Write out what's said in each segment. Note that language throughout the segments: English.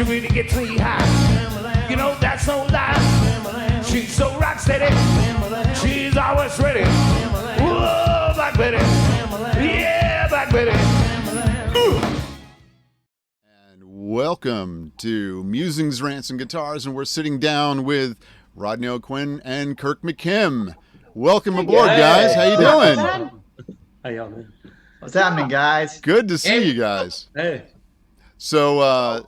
She really gets me high. You know that's no lie. She's so rock steady. She's always ready. Whoa, Black Betty. Yeah, Black Betty. And welcome to Musings, Rants, and Guitars, and we're sitting down with Rodney O'Quinn and Kirk McKim. Welcome aboard, guys. How you doing? How y'all doing? What's happening, guys? Good to see you guys. Hey. So,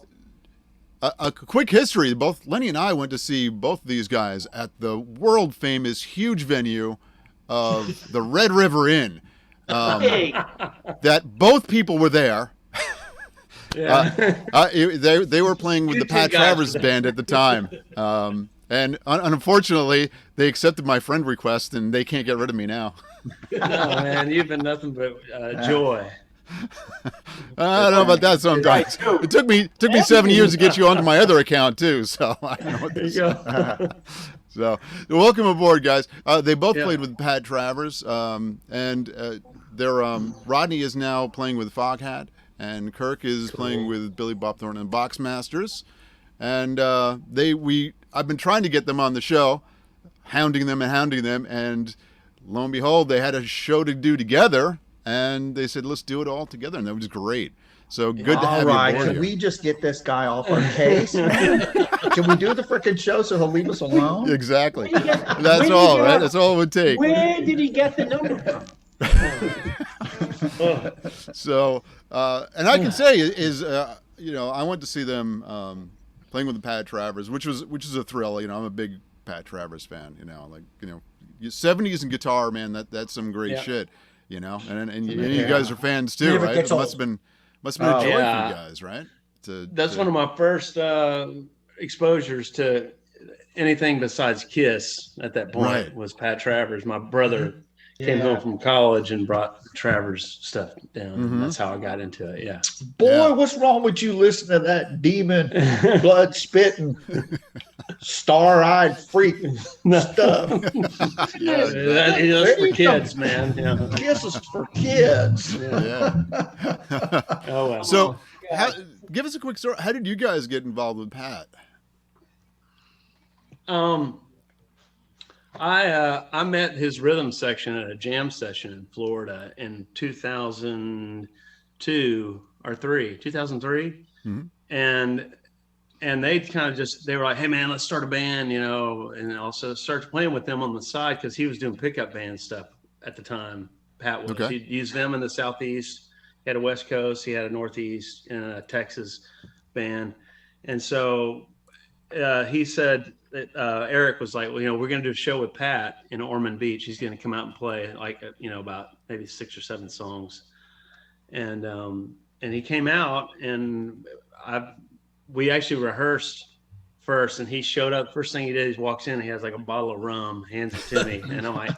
a quick history. Both Lenny and I went to see both of these guys at the world-famous huge venue of the Red River Inn. That both people were there. Yeah. They were playing with the Pat Travers band at the time. And unfortunately, they accepted my friend request, and they can't get rid of me now. No, man, you've been nothing but joy. I don't know about that sometimes. It took me 7 years to get you onto my other account too. So I don't know what this is. So welcome aboard, guys. They both played with Pat Travers, and Rodney is now playing with Foghat, and Kirk is playing with Billy Bob Thornton and Boxmasters. And I've been trying to get them on the show, hounding them, and lo and behold, they had a show to do together, and they said, let's do it all together, and that was great. So good to have you aboard. All right, can we just get this guy off our case? Can we do the freaking show so he'll leave us alone? Exactly. That's all, right? That's all it would take. Where did he get the number from? So, and I can say I went to see them playing with the Pat Travers, which is a thrill. I'm a big Pat Travers fan. 70s and guitar, man. That's some great shit. And you guys are fans too, right? It must have been a joy for you guys, right? That's one of my first exposures to anything besides Kiss at that point. Was Pat Travers. My brother came home from college and brought Travers stuff down. And that's how I got into it. Yeah. Boy, what's wrong with you listening to that demon, blood spitting, star-eyed freaking stuff? That's for kids, man. Yeah. Kiss is for kids. Yeah. Oh well. So, give us a quick story. How did you guys get involved with Pat? I met his rhythm section at a jam session in Florida in 2003, and they kind of they were like, hey man, let's start a band, and also start playing with them on the side because he was doing pickup band stuff at the time. Pat was. Okay. He'd used them in the Southeast. He had a West Coast, he had a Northeast, and a Texas band, and so he said. Eric was like, well, we're going to do a show with Pat in Ormond Beach. He's going to come out and play about maybe 6 or 7 songs. And he came out and we actually rehearsed first, and he showed up. First thing he did is walks in, and he has like a bottle of rum, hands it to me. And I'm like,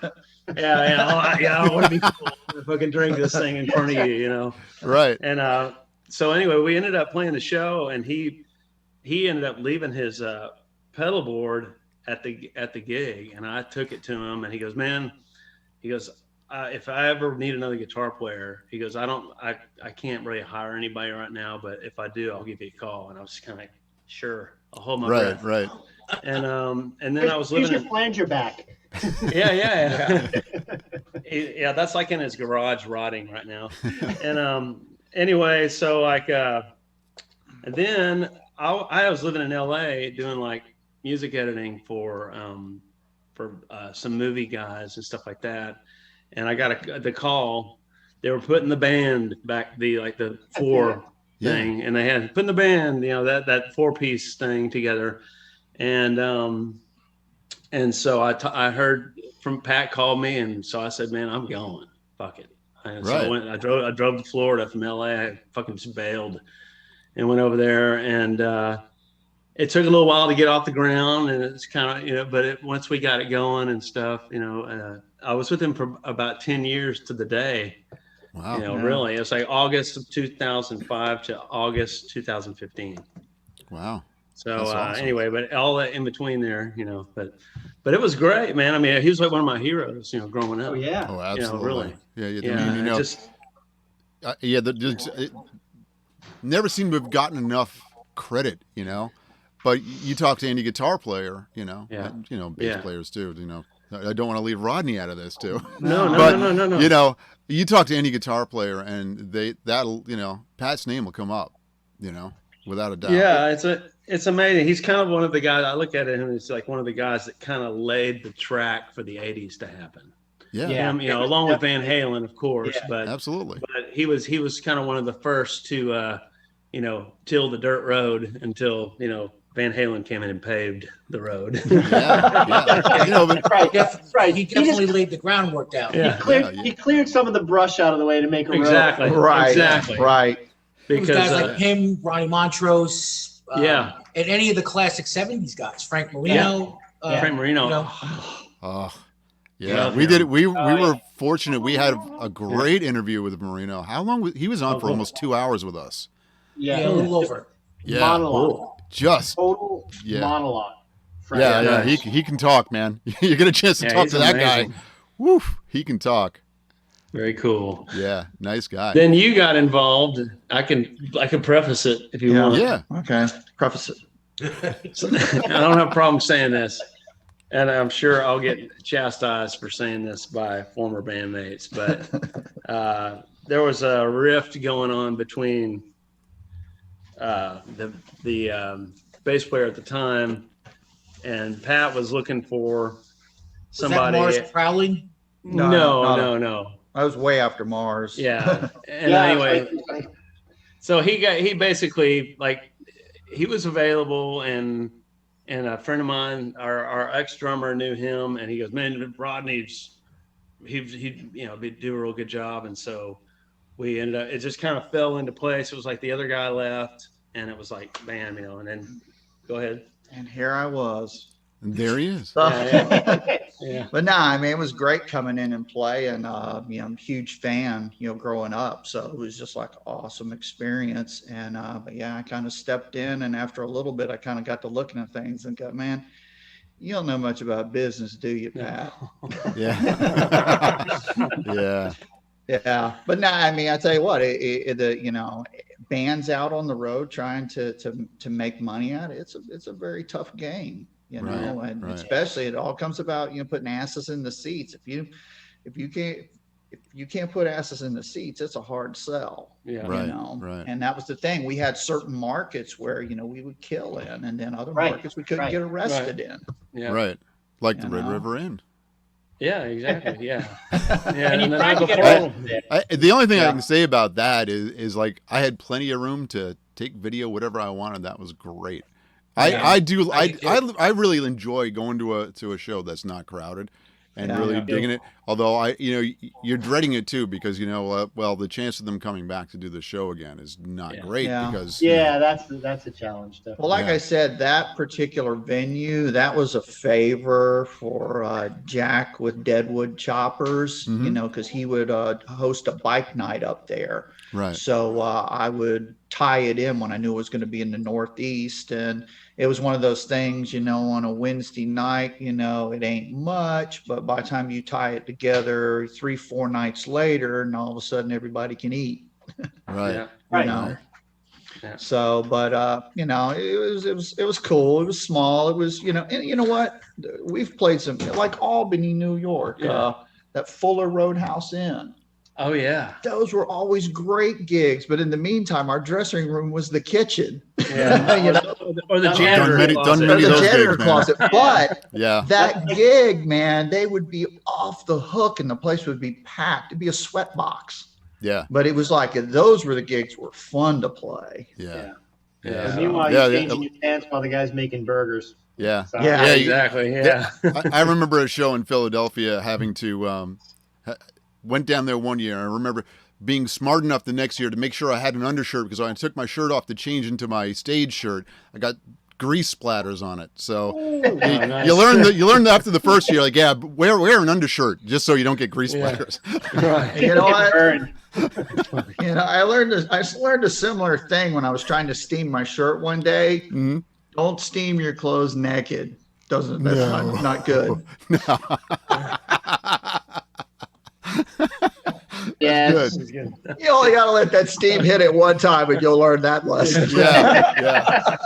I want to be cool if I can drink this thing in front of you, Right. And so anyway, we ended up playing the show, and he ended up leaving his pedal board at the gig, and I took it to him, and he goes, if I ever need another guitar player, he goes, I can't really hire anybody right now, but if I do, I'll give you a call. And I was kind of sure, I'll hold my breath. Right. And then I was living your flanger back. Yeah. That's like in his garage rotting right now. And anyway, so and then I was living in LA doing like music editing for some movie guys and stuff like that, and I got the call. They were putting the band back, the four thing, and they had putting the band, that 4-piece thing together, and so I heard from Pat called me, and so I said, man, I'm going, fuck it. So I drove to Florida from LA. I fucking just bailed and went over there, and it took a little while to get off the ground, and it's kind of, but once we got it going and stuff, I was with him for about 10 years to the day. Wow. Really, it's like August of 2005 to August 2015. Wow. So awesome. Anyway, but all that in between there, but it was great, man. I mean, he was like one of my heroes, growing up. Oh yeah. Oh, absolutely. Really. Yeah. It never seemed to have gotten enough credit, you know. But you talk to any guitar player, you know, and, you know, bass players too, you know. I don't want to leave Rodney out of this too. No. You know, you talk to any guitar player, and that'll, you know, Pat's name will come up, you know, without a doubt. Yeah, it's amazing. He's kind of one of the guys. I look at him, and it's like one of the guys that kind of laid the track for the '80s to happen. Yeah. Him, you know, along with Van Halen, of course. Yeah. But Absolutely. But he was kind of one of the first to, you know, till the dirt road until, you know, Van Halen came in and paved the road. Yeah. You know, but That's right. He definitely laid the groundwork down. Yeah. He cleared some of the brush out of the way to make a road. Exactly. Right. Exactly. Right. Because Guys like him, Ronnie Montrose, yeah, and any of the classic '70s guys, Frank Marino. Frank Marino. You know, yeah, Yeah. we did it. We were fortunate. We had a great interview with Marino. How long he was on for almost 2 hours with us. yeah, a little over. Yeah. Monologue. Just Total monologue. Frank. yeah. He can talk, man. You get a chance to talk he's to that amazing. guy. Woof, he can talk. Very cool. Yeah, nice guy. Then you got involved. I can preface it if you want. Yeah. Okay. Preface it. I don't have a problem saying this, and I'm sure I'll get chastised for saying this by former bandmates, but there was a rift going on between the bass player at the time, and Pat was looking for Was somebody. that Mars Crowley? No. I was way after Mars. Yeah. And Yeah, anyway, it's like- so he basically, like, he was available, and a friend of mine, our ex drummer, knew him, and he goes, man, Rodney's he you know, do a real good job. And so we ended up, it just kind of fell into place. It was like the other guy left, and it was like, bam, you know. And then go ahead. And here I was. And there he is. Yeah. But nah, I mean, it was great coming in and playing. You know, I'm a huge fan, you know, growing up. So it was just like an awesome experience. And, but yeah, I kind of stepped in, and after a little bit, I kind of got to looking at things and go, man, you don't know much about business, do you, Pat? Yeah. Yeah. Yeah. But nah, I mean, I tell you what, the, you know, bands out on the road trying to make money at it, it's a very tough game. You know, and especially it all comes about, you know, putting asses in the seats. If you can't put asses in the seats, it's a hard sell. Yeah. You Right, know, right. and that was the thing. We had certain markets where, you know, we would kill in, and then other markets we couldn't get arrested in. Yeah. Right. Like the You Red know? River Inn. Yeah, exactly. Yeah. And you then tried to before- get arrested. The only thing I Yeah. can say about that is like I had plenty of room to take video, whatever I wanted. That was great. I really enjoy going to a show that's not crowded and really digging it. Although you're dreading it too, because the chance of them coming back to do the show again is not great because that's a challenge. Definitely. Well, like I said, that particular venue, that was a favor for Jack with Deadwood Choppers, you know, because he would host a bike night up there. Right. So I would tie it in when I knew it was going to be in the Northeast. And it was one of those things, you know, on a Wednesday night, you know, it ain't much, but by the time you tie it together 3-4 nights later, and all of a sudden everybody can eat. Right. Yeah. You know? Yeah. So, but you know, it was cool. It was small. It was, you know, and you know what? We've played some like Albany, New York, that Fuller Roadhouse Inn. Oh yeah. Those were always great gigs, but in the meantime, our dressing room was the kitchen. Yeah. You know? Or the janitor Done closet. many Or of the those janitor gigs, man. closet. But Yeah. that gig, man, they would be off the hook and the place would be packed. It'd be a sweat box. Yeah. But it was like those were the gigs were fun to play. Yeah. Yeah. Meanwhile, you're changing your pants while the guy's making burgers. Yeah. So- Yeah. Yeah, Exactly. Yeah. I remember a show in Philadelphia having to went down there one year. I remember being smart enough the next year to make sure I had an undershirt because when I took my shirt off to change into my stage shirt, I got grease splatters on it. So nice. you learn after the first year, like, yeah, wear an undershirt just so you don't get grease splatters. Right. You know what? Burn. You know, I learned a similar thing when I was trying to steam my shirt one day. Mhm. Don't steam your clothes naked. That's not good. Yes. You only got to let that steam hit it one time, and you'll learn that lesson. Yeah.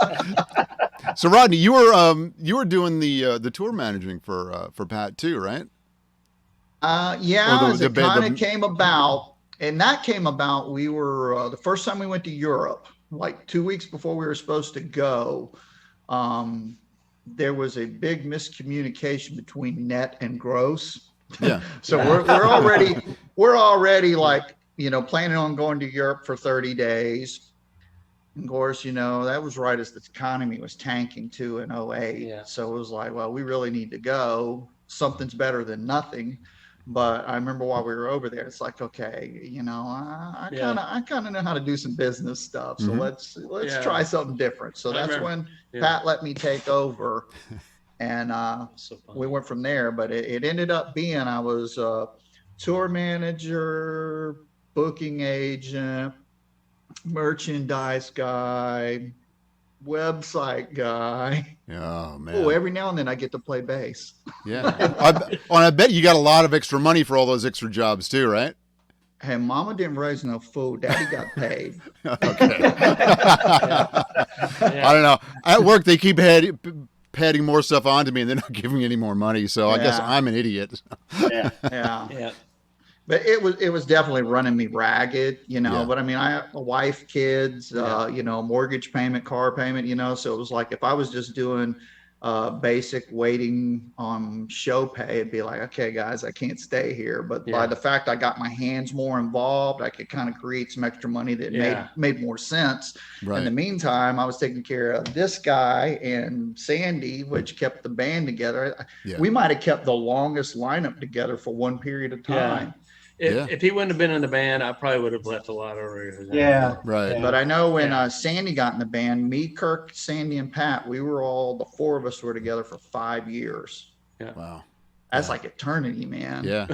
So Rodney, you were doing the tour managing for Pat too, right? Yeah, it kind of came about, and that came about. We were the first time we went to Europe, like 2 weeks before we were supposed to go. There was a big miscommunication between Net and Gross. Yeah. So we're already like, planning on going to Europe for 30 days. Of course, that was right as the economy was tanking too in 2008. Yeah. So it was like, well, we really need to go. Something's better than nothing. But I remember while we were over there, it's like, okay, I kind of know how to do some business stuff. So let's try something different. So that's when Pat let me take over, and we went from there. But it ended up being I was a tour manager, booking agent, merchandise guy, website guy. Oh man! Oh, every now and then I get to play bass. Yeah, I bet you got a lot of extra money for all those extra jobs too, right? Hey, Mama didn't raise no fool. Daddy got paid. Okay. I don't know. At work, they keep padding more stuff onto me, and they're not giving me any more money. So I guess I'm an idiot. Yeah. But it was definitely running me ragged, But I mean, I have a wife, kids, mortgage payment, car payment, So it was like if I was just doing basic waiting on show pay, it'd be like, okay, guys, I can't stay here. But by the fact I got my hands more involved, I could kind of create some extra money that made more sense. Right. In the meantime, I was taking care of this guy and Sandy, which kept the band together. Yeah. We might have kept the longest lineup together for one period of time. If he wouldn't have been in the band, I probably would have left a lot earlier. Yeah. Right. But I know when Sandy got in the band, me, Kirk, Sandy, and Pat, the four of us were together for 5 years. Yeah. Wow. That's like eternity, man. Yeah.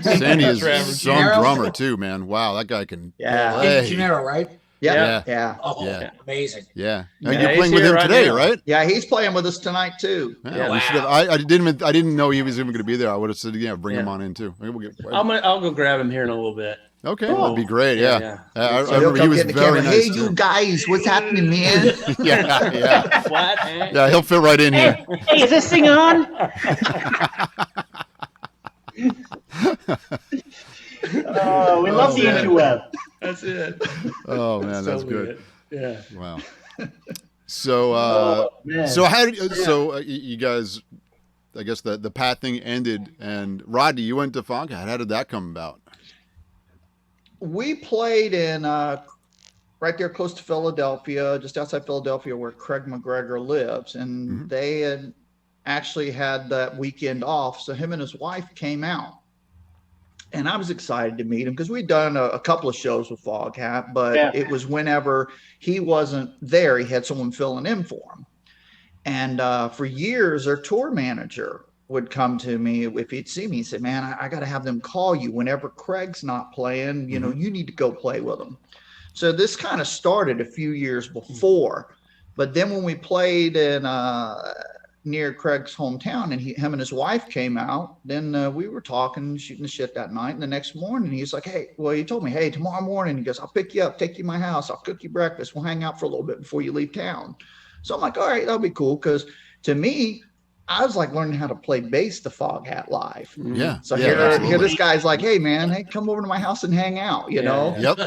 Sandy is some drummer too, man. Wow, that guy can play. Gennaro, right? Yeah. Oh, Yeah. Amazing. Yeah. You're playing with him today, right? Yeah, he's playing with us tonight too. Yeah. I didn't know he was even going to be there. I would have said, bring him on in too. I'll go grab him here in a little bit. Okay, that'd be great. Yeah. I So remember he was very nice. Hey, you guys, what's happening, man? Yeah. What? Yeah, he'll fit right in here. Hey, is this thing on? We love the interweb. That's it. Oh man, that's good. Yeah. Wow. So, you guys, I guess the Pat thing ended, and Rodney, you went to Foghat. How did that come about? We played in right there close to Philadelphia, just outside Philadelphia, where Craig McGregor lives, and they had actually had that weekend off, so him and his wife came out. And I was excited to meet him because we'd done a couple of shows with Foghat, but it was whenever he wasn't there, he had someone filling in for him. And for years, their tour manager would come to me if he'd see me. He said, man, I got to have them call you whenever Craig's not playing. You need to go play with him. So this kind of started a few years before. But then when we played in near Craig's hometown, and him and his wife came out, then we were talking, shooting the shit that night. And the next morning, he's like, he told me, hey, tomorrow morning, he goes, I'll pick you up, take you to my house. I'll cook you breakfast. We'll hang out for a little bit before you leave town. So I'm like, all right, that'll be cool. Because to me, I was like learning how to play bass to Foghat live. Yeah. So here this guy's like, hey man, come over to my house and hang out, you know? Yep.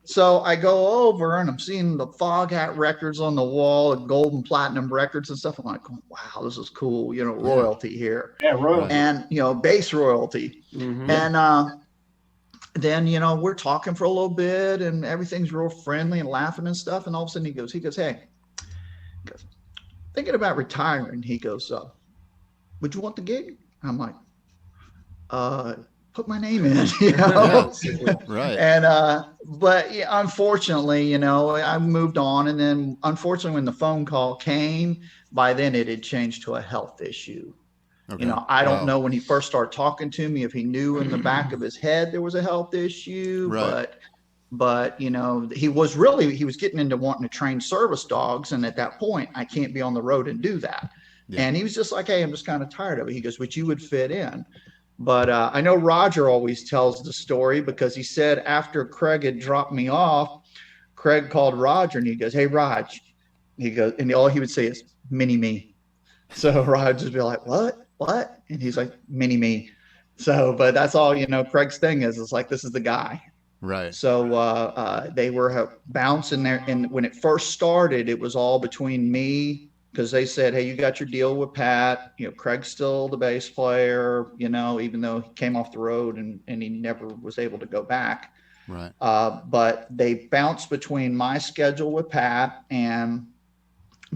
So I go over and I'm seeing the Foghat records on the wall, and gold and platinum records and stuff. I'm like, wow, this is cool, royalty here. Yeah, royalty. And, bass royalty. And then, we're talking for a little bit and everything's real friendly and laughing and stuff. And all of a sudden he goes, hey, thinking about retiring. He goes, would you want the gig? I'm like, put my name in, Right. And, but unfortunately, I moved on. And then unfortunately, when the phone call came, by then it had changed to a health issue. Okay. I don't know when he first started talking to me, if he knew in the back of his head there was a health issue, right. But he was getting into wanting to train service dogs. And at that point, I can't be on the road and do that. Yeah. And he was just like, hey, I'm just kind of tired of it. He goes, but you would fit in. But I know Roger always tells the story because he said after Craig had dropped me off, Craig called Roger and he goes, "Hey, Raj," he goes, and all he would say is "Mini Me." So Roger would be like, "What?" And he's like, "Mini Me." So, but that's all, Craig's thing is, it's like, this is the guy. Right. So they were bouncing there. And when it first started, it was all between me, because they said, "Hey, you got your deal with Pat. Craig's still the bass player, even though he came off the road and he never was able to go back." Right. But they bounced between my schedule with Pat and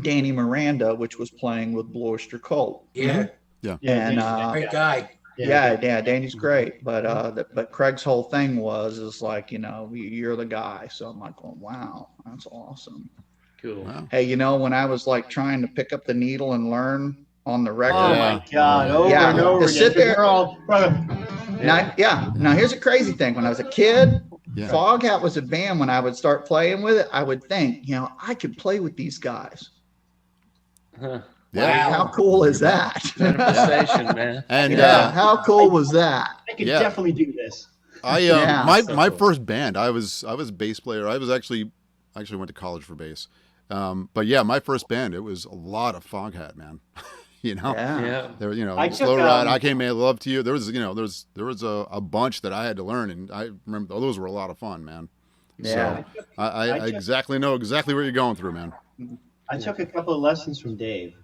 Danny Miranda, which was playing with Blue Oyster Cult. Yeah. Yeah. And Great guy. yeah, Danny's great, but Craig's whole thing is like, you're the guy. So I'm like, going, wow, that's awesome. Cool. Wow. Hey, when I was like trying to pick up the needle and learn on the record. Oh my God! Over Yeah. and over To again. sit there- We're all, Now here's a crazy thing. When I was a kid, Yeah. Foghat was a band. When I would start playing with it, I would think, I could play with these guys. Huh. Yeah. How cool is that? Manifestation, man. And Yeah, how cool was that? I could Yeah. definitely do this. Yeah. my first band, I was a bass player. I actually went to college for bass. But yeah, my first band, it was a lot of Foghat, man. Yeah. Yeah. There, I Slow took, Ride, I Came Made Love to You. There was, there was a bunch that I had to learn, and I remember those were a lot of fun, man. Yeah. So I exactly know exactly what you're going through, man. I took a couple of lessons from Dave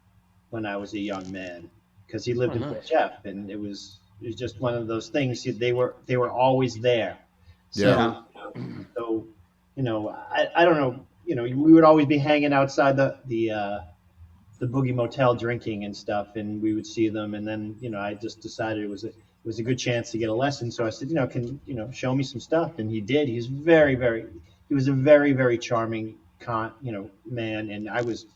when I was a young man, because he lived in nice. Jeff, and it was just one of those things. They were always there. So, Yeah. So, I don't know. We would always be hanging outside the Boogie Motel drinking and stuff, and we would see them. And then, I just decided it was a good chance to get a lesson. So I said, can show me some stuff? And he did. He was he was a very, very charming man. And I was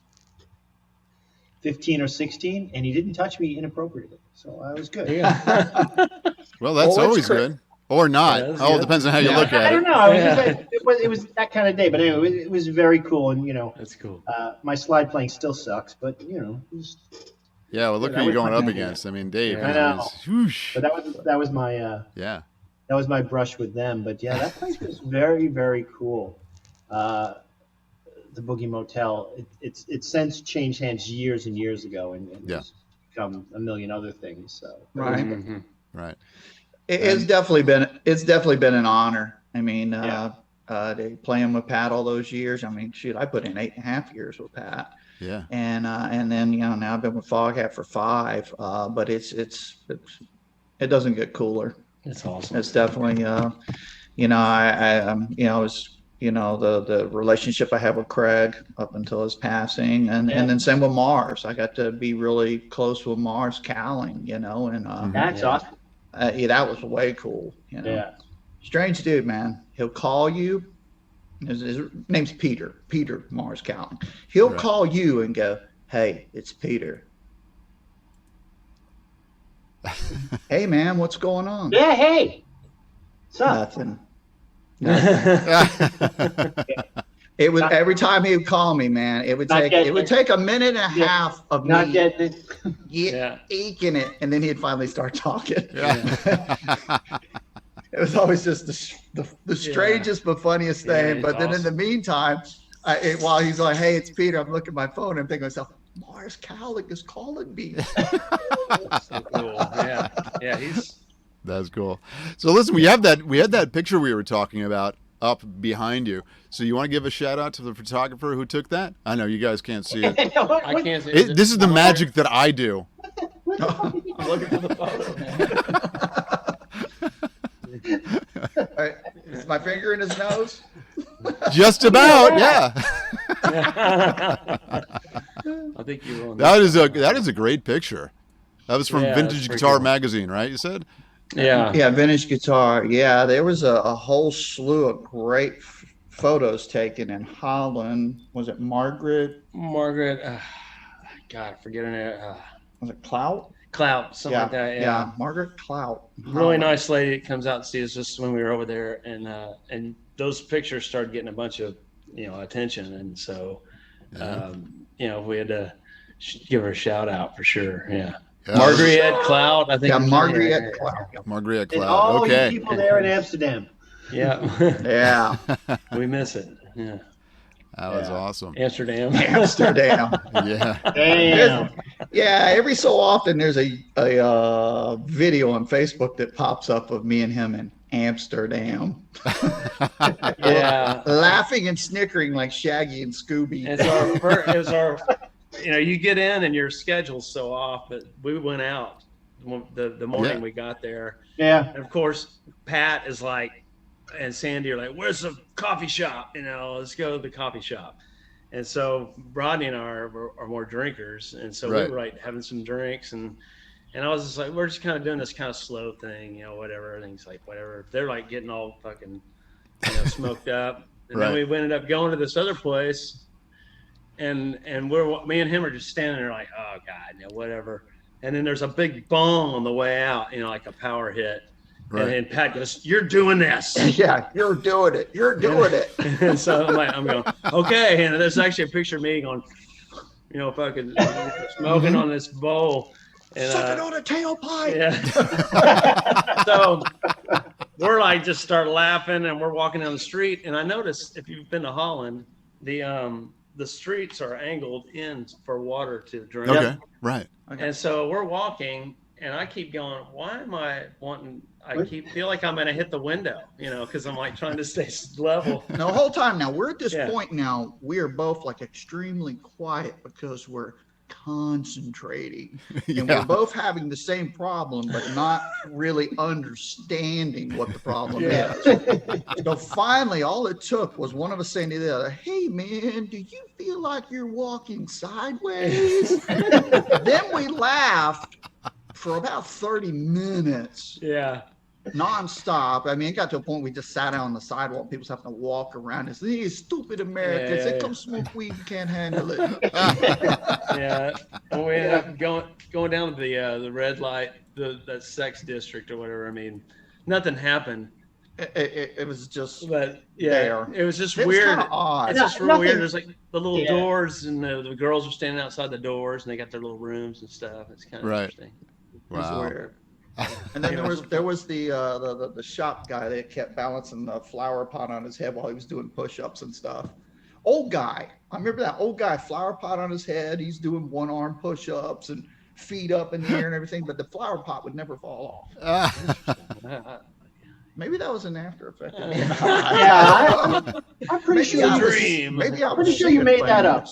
15 or 16, and he didn't touch me inappropriately, so I was good. Yeah. Well, that's Well, always good. Or not. Yeah, that's It good. depends on how you Yeah. look I at don't it. know. It was that kind of day, but anyway, it was very cool. And That's cool. my slide playing still sucks, but it was, Yeah, well, look that who you're was going my up band. against. I mean, Dave. Yeah. I know. Whoosh. but that was my Yeah. that was my brush with them. But yeah, that place was very, very cool. The Boogie Motel. It's since changed hands years and years ago, and Yeah. it's become a million other things. So Right. Mhm. Right. It's definitely been an honor. I mean, Yeah. playing with Pat all those years. I mean, shoot, I put in 8.5 years with Pat, Yeah. and then now I've been with Foghat for 5. But it doesn't get cooler. That's awesome. It's definitely the relationship I have with Craig up until his passing, and then same with Mars. I got to be really close with Mars Cowling, and that's Yeah. awesome. that was way cool. Yeah. Strange dude, man. He'll call you. His name's Peter Mars Cowling. He'll Right. call you and go, "Hey, it's Peter. Hey, man, what's going on?" Yeah. Hey. What's up? Nothing. It was every time he would call me, man. It would Not take getting it. a minute and a Yeah. half of Not me getting it. Yeah. eking it, and then he'd finally start talking. Yeah. It was always just the strangest but funniest Yeah, thing. it's But then in the awesome. meantime, while he's like, "Hey, it's Peter," I'm looking at my phone and I'm thinking to myself, Mars Cowling is calling me. So cool. Yeah. Yeah. That's cool. So listen, we had that picture we were talking about up behind you. So you want to give a shout out to the photographer who took that? I know you guys can't see it. I can't say This is the magic that I do. I'm looking for the photo. All right, is my finger in his nose? Just about, yeah. I think you were on That is a great picture. That was from Yeah, that's Vintage pretty Guitar cool. Magazine, right? You said? Yeah. Yeah, vintage guitar. Yeah, there was a whole slew of great photos taken in Holland. Was it Margaret? Margaret. God, forgetting it. Was it Clout? Clout, something like that. Yeah. Margaret Clout. Really Holland. nice lady that comes out and sees us when we were over there, and those pictures started getting a bunch of attention, and so we had to give her a shout out for sure. Yeah. Marguerite Cloud, I think. Yeah, Marguerite Cloud. Marguerite And Cloud. all Okay. you people there in Amsterdam. Yeah. Yeah. We miss it. Yeah. That was awesome. Amsterdam. Amsterdam. Yeah. Damn. Yeah, every so often there's a video on Facebook that pops up of me and him in Amsterdam. Yeah. Laughing and snickering like Shaggy and Scooby. It was our, you get in and your schedule's so off, but we went out the morning we got there. Yeah. And of course, Pat is like, and Sandy are like, where's the coffee shop? Let's go to the coffee shop. And so Rodney and I are more drinkers. And so we were like having some drinks and I was just like, we're just kind of doing this kind of slow thing, whatever. Everything's like, whatever. They're like getting all fucking, smoked up. And then we ended up going to this other place and me and him are just standing there like, oh God, whatever. And then there's a big bong on the way out, like a power hit. Right. And then Pat goes, "You're doing this." Yeah, you're doing it. You're doing it. And so I'm going, okay. And there's actually a picture of me going, fucking smoking on this bowl. And, sucking on a tailpipe. Yeah. So we're like, just start laughing and we're walking down the street. And I noticed if you've been to Holland, the streets are angled in for water to drink. Okay. Right. And so we're walking and I keep going, why am I feel like I'm going to hit the window, because I'm like trying to stay level. No, the whole time now, we're at this point now, we are both like extremely quiet because we're concentrating. And we're both having the same problem, but not really understanding what the problem is. So finally, all it took was one of us saying to the other, hey man, do you feel like you're walking sideways? Then we laughed for about 30 minutes. Yeah. Non-stop. I mean, it got to a point we just sat out on the sidewalk. People's having to walk around. It's these stupid Americans. They come smoke weed and can't handle it. Yeah. And we ended up going down to the red light, that sex district or whatever. I mean, nothing happened. It was just it was just it weird. Was odd. It's just real weird. There's like the little doors and the girls are standing outside the doors and they got their little rooms and stuff. It's kind of interesting. Wow. It's weird. And then there was the shop guy that kept balancing the flower pot on his head while he was doing push-ups and stuff. Old guy. I remember that old guy, flower pot on his head. He's doing one-arm push-ups and feet up in the air and everything, but the flower pot would never fall off. Maybe that was an after effect. I'm pretty sure you made that up.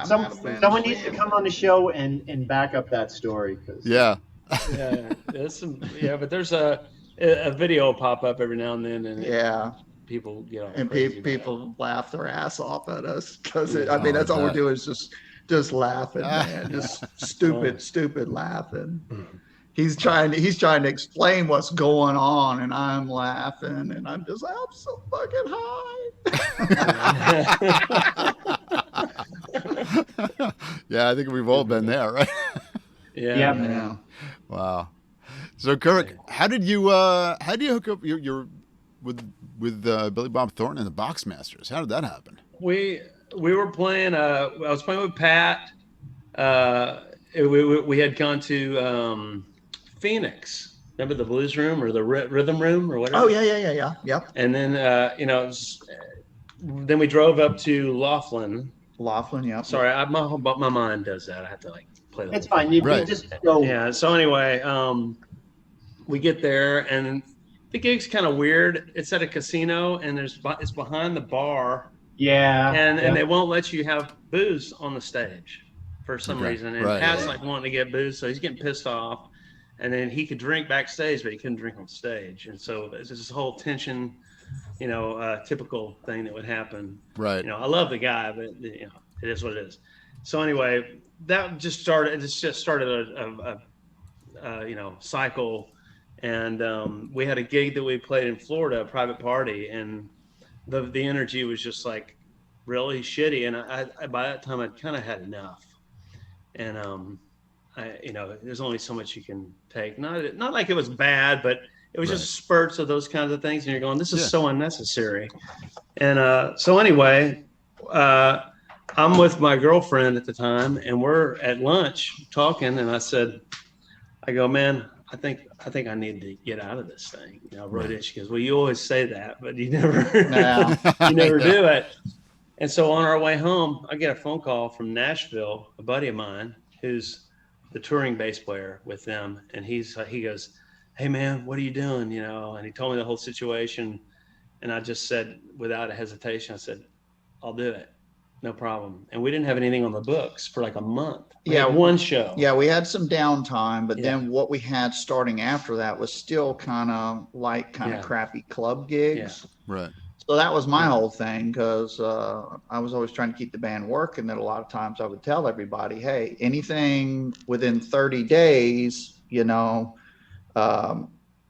Someone needs to come on the show and back up that story. Yeah. But there's a video will pop up every now and then, and people get all crazy people laugh their ass off at us because that's all we're doing is just laughing, man, just stupid laughing. He's trying to explain what's going on, and I'm laughing, and I'm so fucking high. Yeah, I think we've all been there, right? Yeah. Wow. So Kirk, how did you hook up your with Billy Bob Thornton and the Boxmasters? How did that happen? We were playing. I was playing with Pat. We had gone to Phoenix. Remember the blues room or the rhythm room or whatever? Oh yeah. And then then we drove up to Laughlin. Yeah. Sorry, my mind does that. I have to play that. It's fine. You just go. Yeah. So anyway, we get there and the gig's kind of weird. It's at a casino and it's behind the bar. Yeah. And they won't let you have booze on the stage for some reason. And Pat's wanting to get booze, so he's getting pissed off. And then he could drink backstage, but he couldn't drink on stage. And so there's this whole tension, typical thing that would happen. Right. I love the guy, but it is what it is. So anyway, that just started. It just started a cycle. And we had a gig that we played in Florida, a private party, and the energy was just really shitty. And I by that time I'd kind of had enough. And there's only so much you can take. Not like it was bad, but it was just spurts of those kinds of things. And you're going, this is so unnecessary. And so anyway, I'm with my girlfriend at the time, and we're at lunch talking, and I go, man, I think I need to get out of this thing. You know, really. She goes, well, you always say that, but you never, you never do it. And so on our way home, I get a phone call from Nashville, a buddy of mine who's the touring bass player with them, and he goes, hey man, what are you doing? You know, and he told me the whole situation, and I just said without a hesitation, I said, I'll do it. No problem. And we didn't have anything on the books for like a month. We had one show. Yeah, we had some downtime, but then what we had starting after that was still kind of crappy club gigs. Yeah. Right. So that was my whole thing, because I was always trying to keep the band working. That a lot of times I would tell everybody, hey, anything within 30 days, you know,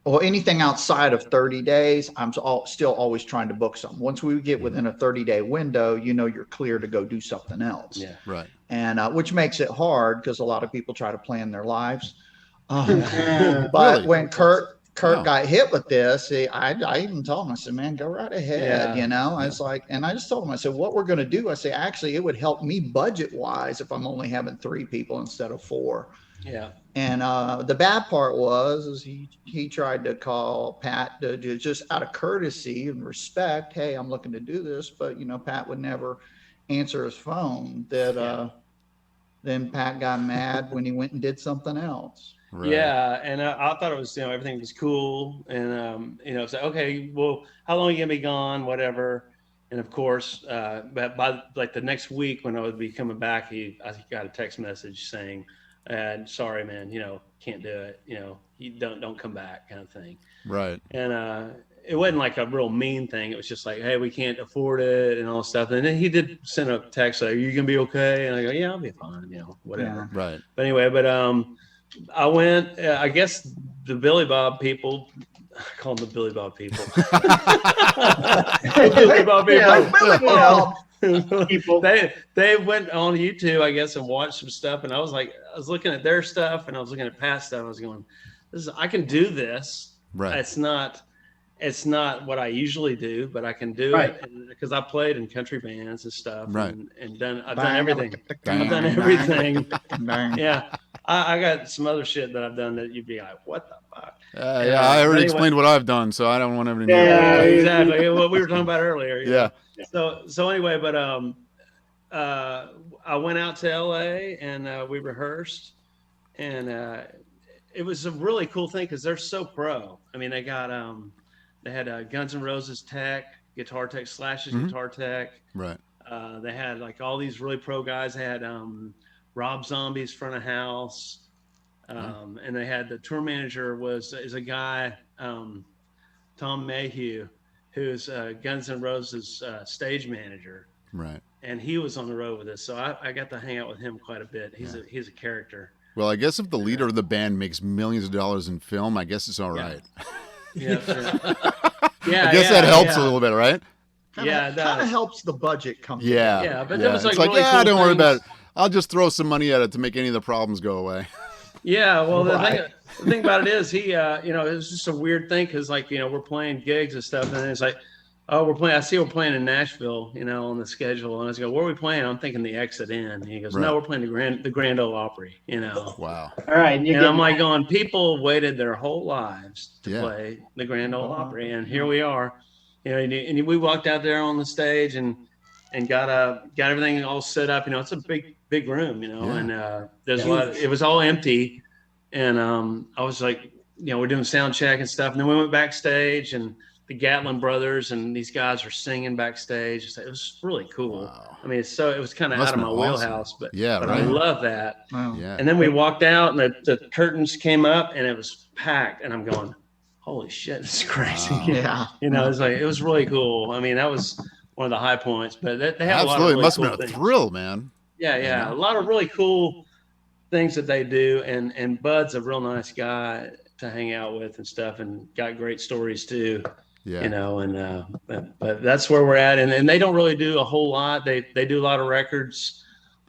or anything outside of 30 days, I'm still always trying to book something. Once we get within a 30-day window, you know, you're clear to go do something else. Yeah, right. And which makes it hard, because a lot of people try to plan their lives. But Really? when Kirk got hit with this, I even told him, I said, man, go right ahead. You know, I was like, and I just told him, I said, what we're going to do, I say, actually, it would help me budget wise if I'm only having 3 people instead of 4. Yeah. And the bad part was he tried to call Pat to just out of courtesy and respect, hey, I'm looking to do this, but you know, Pat would never answer his phone. Then Pat got mad when he went and did something else. Right. Yeah, and I thought it was, you know, everything was cool, and you know, so okay, well, how long are you gonna be gone, whatever. And of course, but by like the next week when I would be coming back, I got a text message saying, sorry, man, you know, can't do it. You know, you don't come back, kind of thing. Right. And it wasn't like a real mean thing. It was just like, hey, we can't afford it and all this stuff. And then he did send a text like, are you gonna be okay? And I go, yeah, I'll be fine. You know, whatever. Yeah. Right. But anyway, I went. I guess the Billy Bob people. I call them the Billy Bob people. The Billy Bob people. Yeah, Billy Bob. People. They went on YouTube, I guess, and watched some stuff. And I was looking at their stuff, and I was looking at Pat's stuff. I was going, I can do this. Right. It's not what I usually do, but I can do it because I played in country bands and stuff. Right. And I've done everything. I've done everything. Yeah. I got some other shit that I've done that you'd be like, what the fuck? Yeah, I already explained what I've done, so I don't want everybody to know. Yeah, exactly. What we were talking about earlier. Yeah. So anyway, but I went out to LA and we rehearsed, and it was a really cool thing because they're so pro. I mean, they had Guns N' Roses tech, guitar tech, Slash's guitar tech. Right. They had like all these really pro guys. They had Rob Zombie's front of house. And they had the tour manager is a guy, Tom Mayhew, who's Guns N' Roses stage manager. Right. And he was on the road with us, so I got to hang out with him quite a bit. He's a character. Well, I guess if the leader of the band makes millions of dollars in film, I guess it's all right. Yeah. I guess that helps a little bit, right? It does. Kind of helps the budget come. Yeah. Yeah, but that was like it's like, really cool don't worry things. about it. I'll just throw some money at it to make any of the problems go away. Yeah, well, the thing about it is he, you know, it was just a weird thing because, like, you know, we're playing gigs and stuff, and it's like, oh, we're playing in Nashville, you know, on the schedule, and I was go, where are we playing? I'm thinking the Exit Inn. And he goes, no, we're playing the Grand Ole Opry, you know. Wow. All right, and I'm like going, people waited their whole lives to play the Grand Ole Opry, and here we are, you know, and we walked out there on the stage and got everything all set up. You know, it's a big room, you know, and there's a lot. It was all empty, and I was like, you know, we're doing sound check and stuff, and then we went backstage, and the Gatlin brothers and these guys are singing backstage. It was really cool. Wow. I mean, it was kind of out of my wheelhouse, but I love that. Wow. Yeah. And then we walked out, and the curtains came up, and it was packed, and I'm going, holy shit, this is crazy. Wow. Yeah. You know, it was really cool. I mean, that was one of the high points, but they have a lot of Absolutely. really It must cool have been a things. thrill, man. Yeah. A lot of really cool things that they do. And Bud's a real nice guy to hang out with and stuff, and got great stories too. Yeah. You know, and but that's where we're at. And they don't really do a whole lot. They do a lot of records,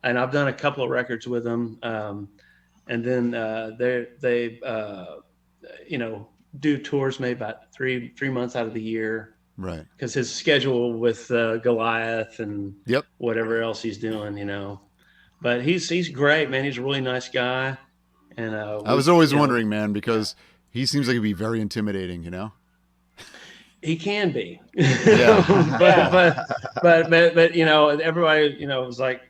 and I've done a couple of records with them. And then they you know, do tours maybe about three months out of the year. Right. Because his schedule with Goliath and Yep. whatever else he's doing, But he's great, man. He's a really nice guy. And I was always wondering, man, because he seems like he'd be very intimidating, He can be. Yeah. but everybody, was like,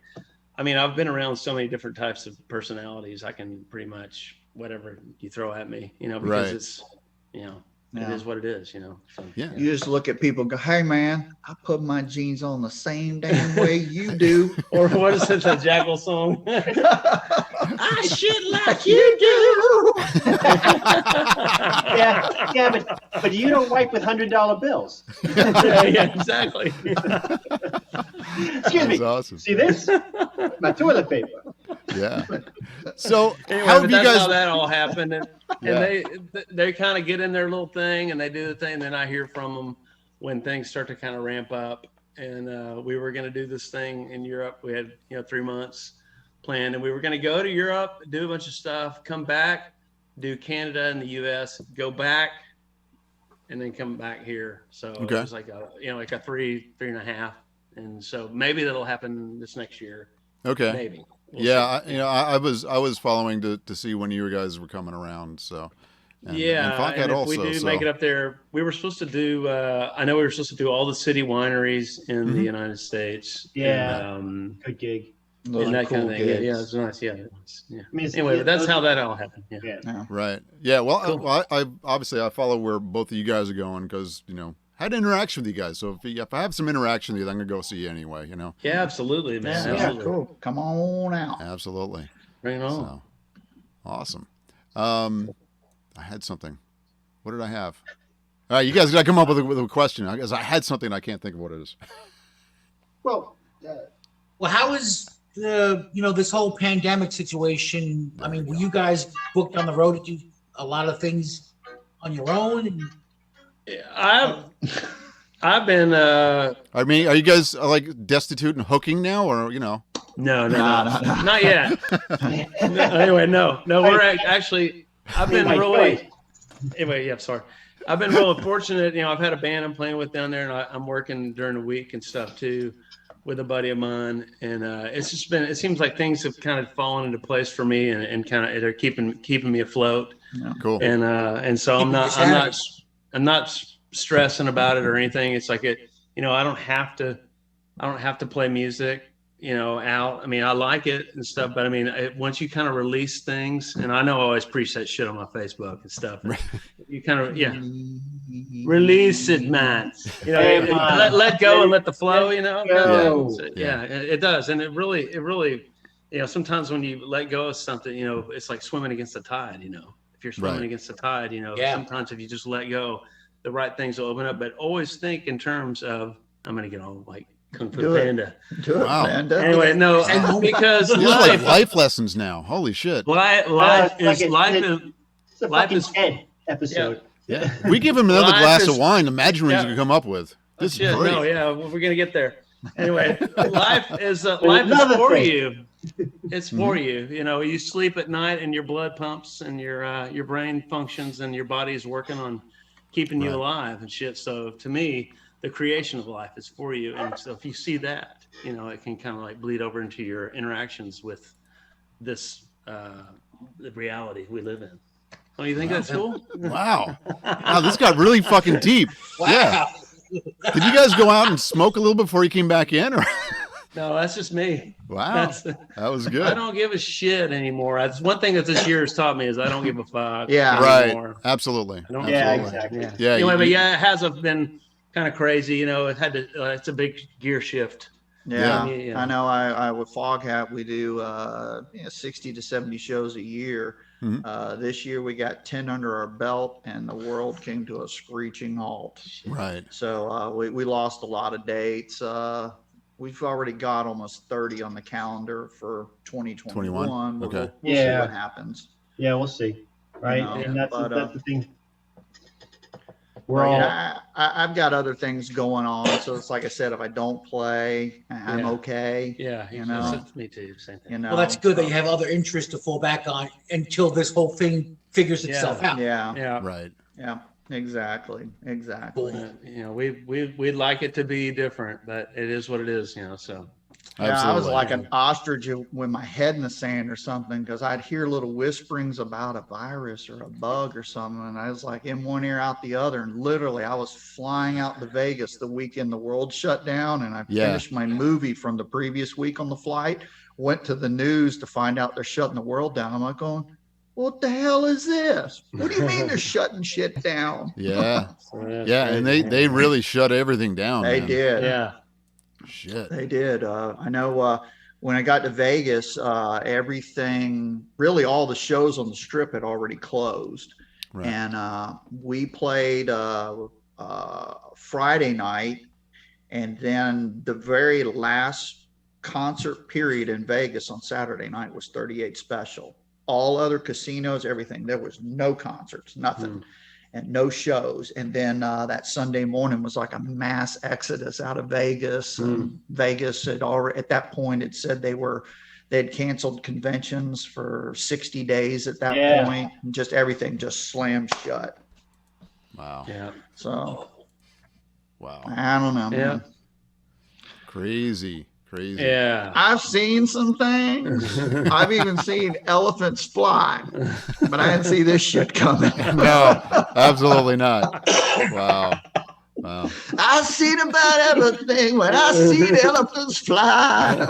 I mean, I've been around so many different types of personalities. I can pretty much whatever you throw at me, because Right. it's, it is what it is, So, Yeah. You just look at people and go, hey, man, I put my jeans on the same damn way you do. Or what is it, the Jackal song? I shit like you do. yeah, but you don't wipe with $100 bills. yeah, exactly. Excuse me. That's awesome. See this? My toilet paper. Yeah. So Anyway, how but have you that's guys? how that all happened, and Yeah. they kind of get in their little thing and they do the thing. And then I hear from them when things start to kind of ramp up. And we were going to do this thing in Europe. We had 3 months planned, and we were going to go to Europe, do a bunch of stuff, come back, do Canada and the U.S., go back, and then come back here. So it was like a 3.5, and so maybe that'll happen this next year. Okay. Maybe. We'll I was following to see when you guys were coming around. So and Foghat and if also, we do make it up there, we were supposed to do. I know we were supposed to do all the city wineries in the United States. Yeah, and, good gig. Those and are that kind cool of thing. gigs. Yeah, it's nice. Yeah. I mean, Anyway, but that's how that all happened. Yeah. Right. Yeah. Well, Cool. I obviously I follow where both of you guys are going because had interaction with you guys. So if I have some interaction with you, I'm gonna go see you anyway. Yeah, absolutely, man. Yeah, Absolutely. cool. Come on out. Absolutely. Bring it on. So awesome. I had something. What did I have? All right, you guys got to come up with a question. I guess I had something. I can't think of what it is. Well, how is this whole pandemic situation? I mean, were you guys booked on the road to do a lot of things on your own? And I've been. I mean, are you guys like destitute and hooking now, or No, Nah. not yet. Anyway, no. We're actually. I've been really. Anyway, yeah. Sorry. I've been really fortunate. I've had a band I'm playing with down there, and I'm working during the week and stuff too, with a buddy of mine. And it's just been. It seems like things have kind of fallen into place for me, and kind of they're keeping me afloat. Yeah. cool? And so I'm not stressing about it or anything. It's like I don't have to play music. Out. I mean, I like it and stuff, but I mean, once you kind of release things, and I know I always preach that shit on my Facebook and stuff. And you kind of, release it, man. Let go and let the flow. It does, and it really, sometimes when you let go of something, it's like swimming against the tide. If you're swimming against the tide, sometimes if you just let go, the right things will open up. But always think in terms of, I'm going to get all like Kung Fu Panda. Do it, Wow. man. Anyway, no, because These are like life lessons now. Holy shit! life it's is a life fucking is 10 episode. Yeah, we give him another Life glass is- of wine. Imagine what he's Yeah. gonna come up with. This is shit. great. No, yeah, we're gonna get there. Anyway, life is another for thing. you. It's for you. You sleep at night and your blood pumps and your brain functions and your body is working on keeping you Right. alive and shit. So to me, the creation of life is for you. And so if you see that, it can kind of like bleed over into your interactions with this the reality we live in. Don't you think that's cool? Wow. Wow, this got really fucking deep. wow. Yeah. Did you guys go out and smoke a little before you came back in? Or No, that's just me. wow, that was I good. don't give a shit anymore. That's one thing that this year has taught me is I don't give a fuck. Yeah. Right. anymore. Absolutely. I don't. Yeah, Absolutely. exactly. Yeah. Yeah, Anyway, you- but it has been kind of crazy. It had to. It's a big gear shift. Yeah, Yeah. I know. I with Foghat, we do 60 to 70 shows a year. Mhm. This year we got 10 under our belt, and the world came to a screeching halt. Right. So we lost a lot of dates. We've already got almost 30 on the calendar for 2021. 21? But Okay. we'll see Yeah. what happens. Yeah, we'll see. Right, and that's the thing. We're Well, all I've got other things going on, so it's like I said, if I don't play, I'm Yeah. okay. Yeah. You know. Me too. Same thing. You know. Well, that's good that so, you have other interests to fall back on until this whole thing figures itself out. Yeah. Yeah. Right. Yeah. Exactly. You know, we'd like it to be different, but it is what it is, you know, so. Yeah, I was like an ostrich with my head in the sand or something, because I'd hear little whisperings about a virus or a bug or something, and I was like in one ear out the other, and literally I was flying out to Vegas the weekend the world shut down, and I finished my movie from the previous week on the flight, went to the news to find out they're shutting the world down. I'm like going, what the hell is this? What do you mean they're shutting shit down? Yeah. Yeah, and they really shut everything down. They did. Yeah. Shit. They did. I know when I got to Vegas, everything, really all the shows on the Strip had already closed. Right. And we played Friday night, and then the very last concert period in Vegas on Saturday night was 38 Special. All other casinos, everything, there was no concerts, nothing. And no shows. And then that Sunday morning was like a mass exodus out of Vegas. And Vegas had already, at that point, it said they'd canceled conventions for 60 days at that point. And just everything just slammed shut. Wow. Yeah. So, wow. I don't know. Yeah. Man. Crazy. Yeah. I've seen some things. I've even seen elephants fly, but I didn't see this shit coming. No, absolutely not. Wow. I've seen about everything when I see the elephants fly.